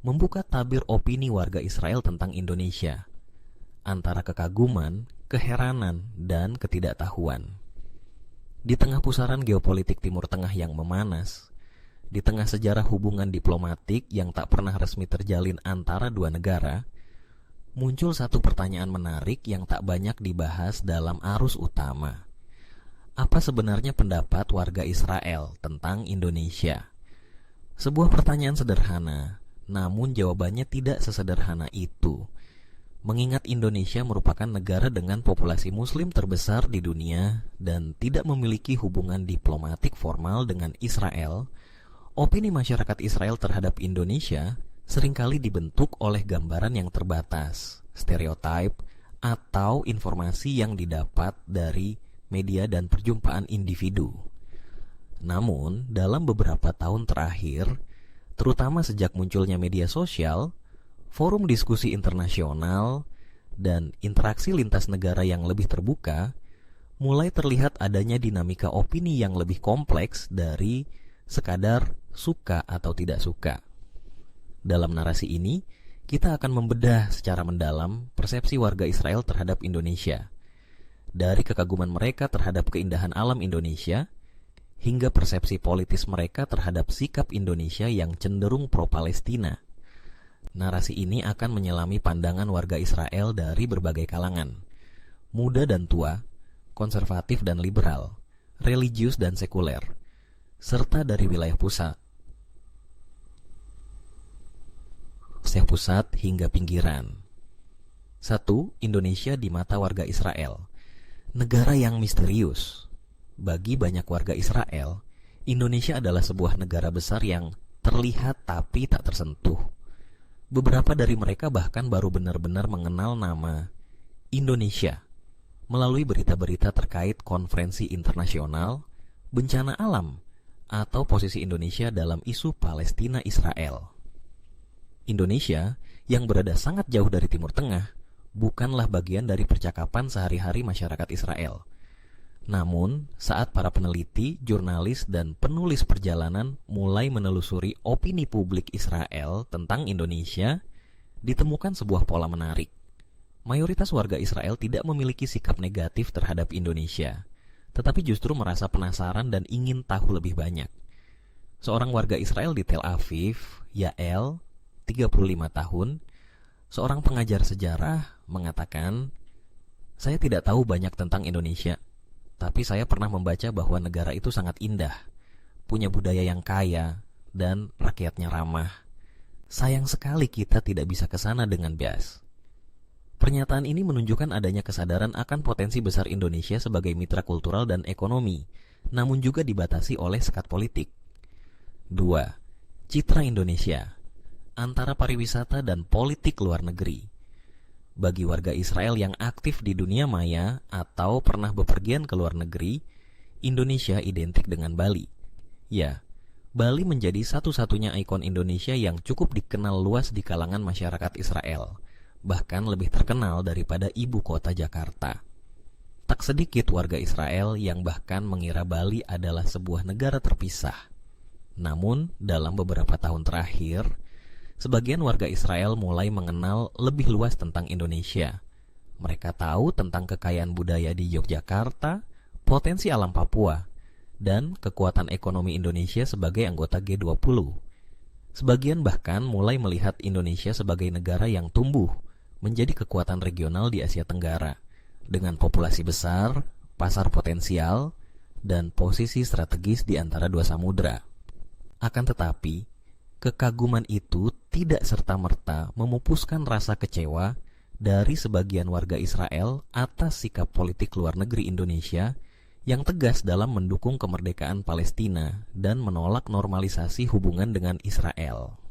membuka tabir opini warga Israel tentang Indonesia, antara kekaguman, keheranan, dan ketidaktahuan. Di tengah pusaran geopolitik Timur Tengah yang memanas, di tengah sejarah hubungan diplomatik yang tak pernah resmi terjalin antara dua negara, muncul satu pertanyaan menarik yang tak banyak dibahas dalam arus utama. Apa sebenarnya pendapat warga Israel tentang Indonesia? Sebuah pertanyaan sederhana, namun jawabannya tidak sesederhana itu. Mengingat Indonesia merupakan negara dengan populasi Muslim terbesar di dunia dan tidak memiliki hubungan diplomatik formal dengan Israel, opini masyarakat Israel terhadap Indonesia seringkali dibentuk oleh gambaran yang terbatas, stereotip, atau informasi yang didapat dari media dan perjumpaan individu. Namun, dalam beberapa tahun terakhir, terutama sejak munculnya media sosial, forum diskusi internasional, dan interaksi lintas negara yang lebih terbuka, mulai terlihat adanya dinamika opini yang lebih kompleks dari sekadar suka atau tidak suka. Dalam narasi ini, kita akan membedah secara mendalam persepsi warga Israel terhadap Indonesia, dari kekaguman mereka terhadap keindahan alam Indonesia, hingga persepsi politis mereka terhadap sikap Indonesia yang cenderung pro-Palestina. Narasi ini akan menyelami pandangan warga Israel dari berbagai kalangan, muda dan tua, konservatif dan liberal, religius dan sekuler, serta dari wilayah pusat hingga pinggiran. 1. Indonesia di mata warga Israel. Negara yang misterius. Bagi banyak warga Israel, Indonesia adalah sebuah negara besar yang terlihat tapi tak tersentuh. Beberapa dari mereka bahkan baru benar-benar mengenal nama Indonesia melalui berita-berita terkait konferensi internasional, bencana alam, atau posisi Indonesia dalam isu Palestina-Israel. Indonesia yang berada sangat jauh dari Timur Tengah bukanlah bagian dari percakapan sehari-hari masyarakat Israel. Namun, saat para peneliti, jurnalis, dan penulis perjalanan mulai menelusuri opini publik Israel tentang Indonesia, ditemukan sebuah pola menarik. Mayoritas warga Israel tidak memiliki sikap negatif terhadap Indonesia, tetapi justru merasa penasaran dan ingin tahu lebih banyak. Seorang warga Israel di Tel Aviv, Yael, 35 tahun, seorang pengajar sejarah, mengatakan, "Saya tidak tahu banyak tentang Indonesia, tapi saya pernah membaca bahwa negara itu sangat indah, punya budaya yang kaya, dan rakyatnya ramah. Sayang sekali kita tidak bisa ke sana dengan bias." Pernyataan ini menunjukkan adanya kesadaran akan potensi besar Indonesia sebagai mitra kultural dan ekonomi, namun juga dibatasi oleh sekat politik. 2. Citra Indonesia antara pariwisata dan politik luar negeri. Bagi warga Israel yang aktif di dunia maya atau pernah bepergian ke luar negeri, Indonesia identik dengan Bali. Ya, Bali menjadi satu-satunya ikon Indonesia yang cukup dikenal luas di kalangan masyarakat Israel, bahkan lebih terkenal daripada ibu kota Jakarta. Tak sedikit warga Israel yang bahkan mengira Bali adalah sebuah negara terpisah. Namun, dalam beberapa tahun terakhir, sebagian warga Israel mulai mengenal lebih luas tentang Indonesia. Mereka tahu tentang kekayaan budaya di Yogyakarta, potensi alam Papua, dan kekuatan ekonomi Indonesia sebagai anggota G20. Sebagian bahkan mulai melihat Indonesia sebagai negara yang tumbuh menjadi kekuatan regional di Asia Tenggara, dengan populasi besar, pasar potensial, dan posisi strategis di antara dua samudra. Akan tetapi, kekaguman itu tidak serta-merta memupuskan rasa kecewa dari sebagian warga Israel atas sikap politik luar negeri Indonesia yang tegas dalam mendukung kemerdekaan Palestina dan menolak normalisasi hubungan dengan Israel.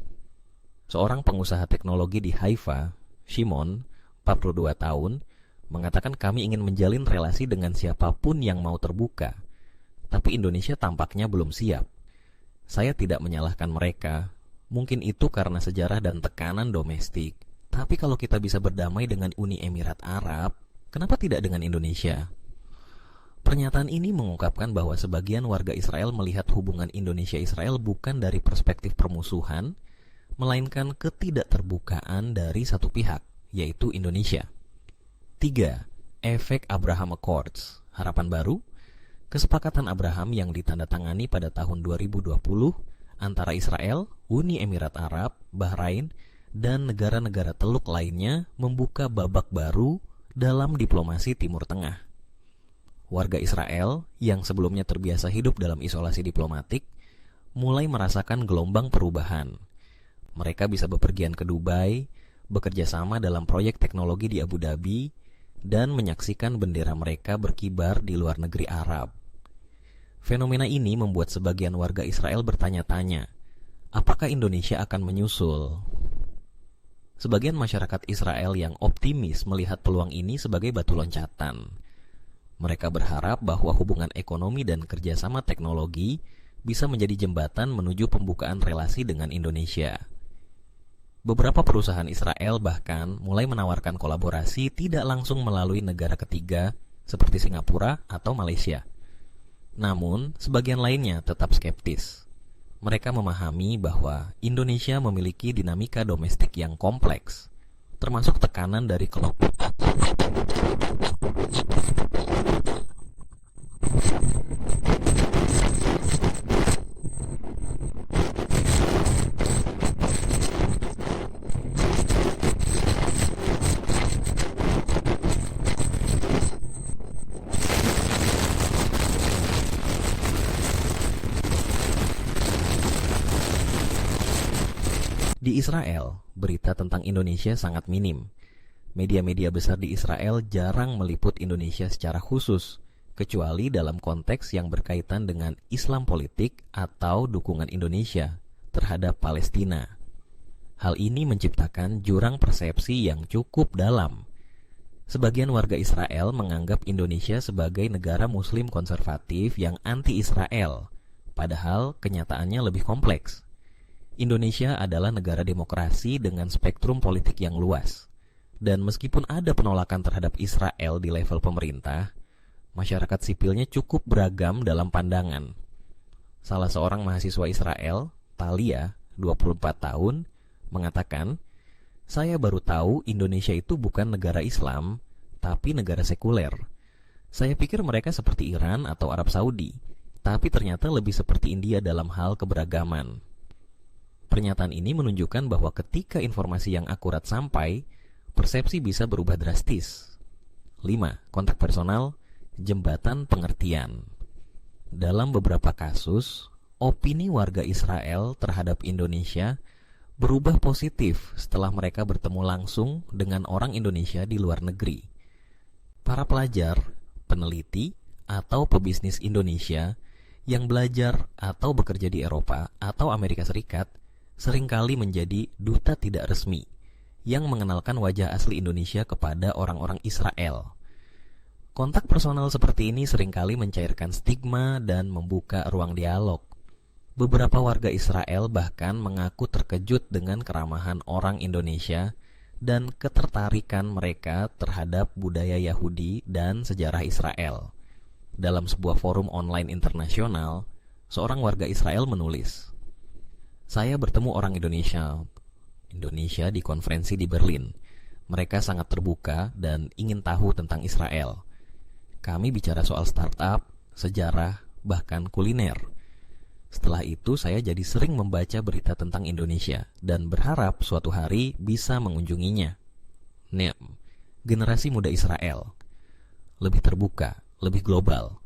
Seorang pengusaha teknologi di Haifa, Shimon, 42 tahun, mengatakan, "Kami ingin menjalin relasi dengan siapapun yang mau terbuka, tapi Indonesia tampaknya belum siap. Saya tidak menyalahkan mereka. Mungkin itu karena sejarah dan tekanan domestik. Tapi kalau kita bisa berdamai dengan Uni Emirat Arab, kenapa tidak dengan Indonesia?" Pernyataan ini mengungkapkan bahwa sebagian warga Israel melihat hubungan Indonesia-Israel bukan dari perspektif permusuhan, melainkan ketidakterbukaan dari satu pihak, yaitu Indonesia. 3. Efek Abraham Accords, harapan baru, kesepakatan Abraham yang ditandatangani pada tahun 2020 antara Israel, Uni Emirat Arab, Bahrain, dan negara-negara Teluk lainnya membuka babak baru dalam diplomasi Timur Tengah. Warga Israel yang sebelumnya terbiasa hidup dalam isolasi diplomatik mulai merasakan gelombang perubahan. Mereka bisa bepergian ke Dubai, bekerja sama dalam proyek teknologi di Abu Dhabi, dan menyaksikan bendera mereka berkibar di luar negeri Arab. Fenomena ini membuat sebagian warga Israel bertanya-tanya, apakah Indonesia akan menyusul? Sebagian masyarakat Israel yang optimis melihat peluang ini sebagai batu loncatan. Mereka berharap bahwa hubungan ekonomi dan kerjasama teknologi bisa menjadi jembatan menuju pembukaan relasi dengan Indonesia. Beberapa perusahaan Israel bahkan mulai menawarkan kolaborasi tidak langsung melalui negara ketiga seperti Singapura atau Malaysia. Namun, sebagian lainnya tetap skeptis. Mereka memahami bahwa Indonesia memiliki dinamika domestik yang kompleks, termasuk tekanan dari kelompok Di Israel, berita tentang Indonesia sangat minim. Media-media besar di Israel jarang meliput Indonesia secara khusus, kecuali dalam konteks yang berkaitan dengan Islam politik atau dukungan Indonesia terhadap Palestina. Hal ini menciptakan jurang persepsi yang cukup dalam. Sebagian warga Israel menganggap Indonesia sebagai negara Muslim konservatif yang anti-Israel, padahal kenyataannya lebih kompleks. Indonesia adalah negara demokrasi dengan spektrum politik yang luas. Dan meskipun ada penolakan terhadap Israel di level pemerintah, masyarakat sipilnya cukup beragam dalam pandangan. Salah seorang mahasiswa Israel, Talia, 24 tahun, mengatakan, "Saya baru tahu Indonesia itu bukan negara Islam, tapi negara sekuler. Saya pikir mereka seperti Iran atau Arab Saudi, tapi ternyata lebih seperti India dalam hal keberagaman." Pernyataan ini menunjukkan bahwa ketika informasi yang akurat sampai, persepsi bisa berubah drastis. 5. Kontak personal, jembatan pengertian. Dalam beberapa kasus, opini warga Israel terhadap Indonesia berubah positif setelah mereka bertemu langsung dengan orang Indonesia di luar negeri. Para pelajar, peneliti, atau pebisnis Indonesia yang belajar atau bekerja di Eropa atau Amerika Serikat seringkali menjadi duta tidak resmi yang mengenalkan wajah asli Indonesia kepada orang-orang Israel. Kontak personal seperti ini seringkali mencairkan stigma dan membuka ruang dialog. Beberapa warga Israel bahkan mengaku terkejut dengan keramahan orang Indonesia dan ketertarikan mereka terhadap budaya Yahudi dan sejarah Israel. Dalam sebuah forum online internasional, seorang warga Israel menulis, "Saya bertemu orang Indonesia di konferensi di Berlin. Mereka sangat terbuka dan ingin tahu tentang Israel. Kami bicara soal startup, sejarah, bahkan kuliner. Setelah itu saya jadi sering membaca berita tentang Indonesia dan berharap suatu hari bisa mengunjunginya." Generasi muda Israel lebih terbuka, lebih global.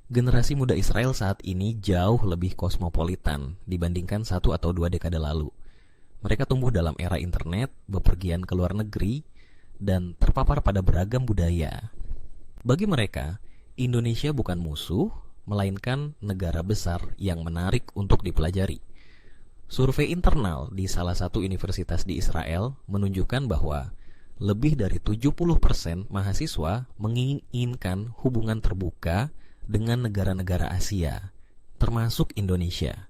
Generasi muda Israel saat ini jauh lebih kosmopolitan dibandingkan 1 atau 2 dekade lalu. Mereka tumbuh dalam era internet, bepergian ke luar negeri, dan terpapar pada beragam budaya. Bagi mereka, Indonesia bukan musuh, melainkan negara besar yang menarik untuk dipelajari. Survei internal di salah satu universitas di Israel menunjukkan bahwa lebih dari 70% mahasiswa menginginkan hubungan terbuka dengan negara-negara Asia, termasuk Indonesia.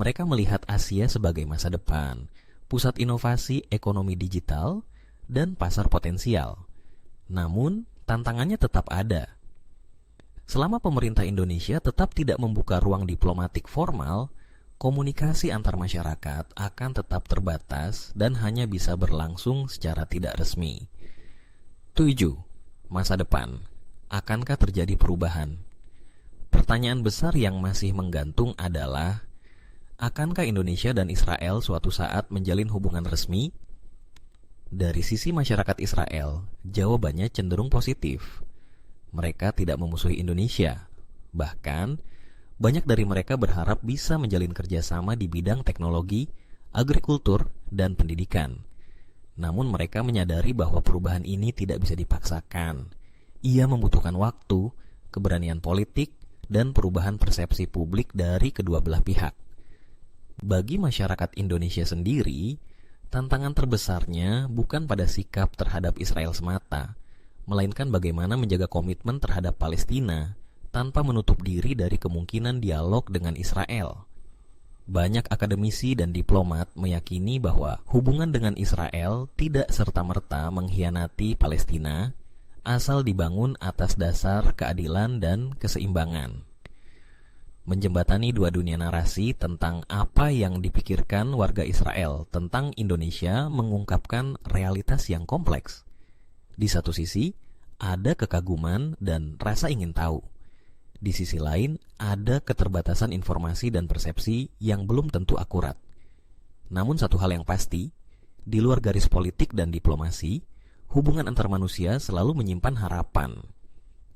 Mereka melihat Asia sebagai masa depan, pusat inovasi ekonomi digital, dan pasar potensial. Namun, tantangannya tetap ada. Selama pemerintah Indonesia tetap tidak membuka ruang diplomatik formal, komunikasi antar masyarakat akan tetap terbatas dan hanya bisa berlangsung secara tidak resmi. 7. Masa depan. Akankah terjadi perubahan? Pertanyaan besar yang masih menggantung adalah, akankah Indonesia dan Israel suatu saat menjalin hubungan resmi? Dari sisi masyarakat Israel, jawabannya cenderung positif. Mereka tidak memusuhi Indonesia. Bahkan, banyak dari mereka berharap bisa menjalin kerjasama di bidang teknologi, agrikultur, dan pendidikan. Namun mereka menyadari bahwa perubahan ini tidak bisa dipaksakan. Ia membutuhkan waktu, keberanian politik, dan perubahan persepsi publik dari kedua belah pihak. Bagi masyarakat Indonesia sendiri, tantangan terbesarnya bukan pada sikap terhadap Israel semata, melainkan bagaimana menjaga komitmen terhadap Palestina tanpa menutup diri dari kemungkinan dialog dengan Israel. Banyak akademisi dan diplomat meyakini bahwa hubungan dengan Israel tidak serta-merta mengkhianati Palestina, asal dibangun atas dasar keadilan dan keseimbangan. Menjembatani dua dunia narasi tentang apa yang dipikirkan warga Israel tentang Indonesia mengungkapkan realitas yang kompleks. Di satu sisi, ada kekaguman dan rasa ingin tahu. Di sisi lain, ada keterbatasan informasi dan persepsi yang belum tentu akurat. Namun satu hal yang pasti, di luar garis politik dan diplomasi, hubungan antar manusia selalu menyimpan harapan.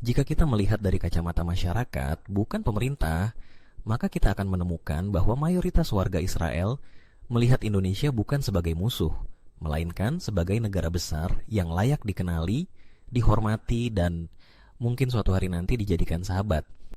Jika kita melihat dari kacamata masyarakat, bukan pemerintah, maka kita akan menemukan bahwa mayoritas warga Israel melihat Indonesia bukan sebagai musuh, melainkan sebagai negara besar yang layak dikenali, dihormati, dan mungkin suatu hari nanti dijadikan sahabat.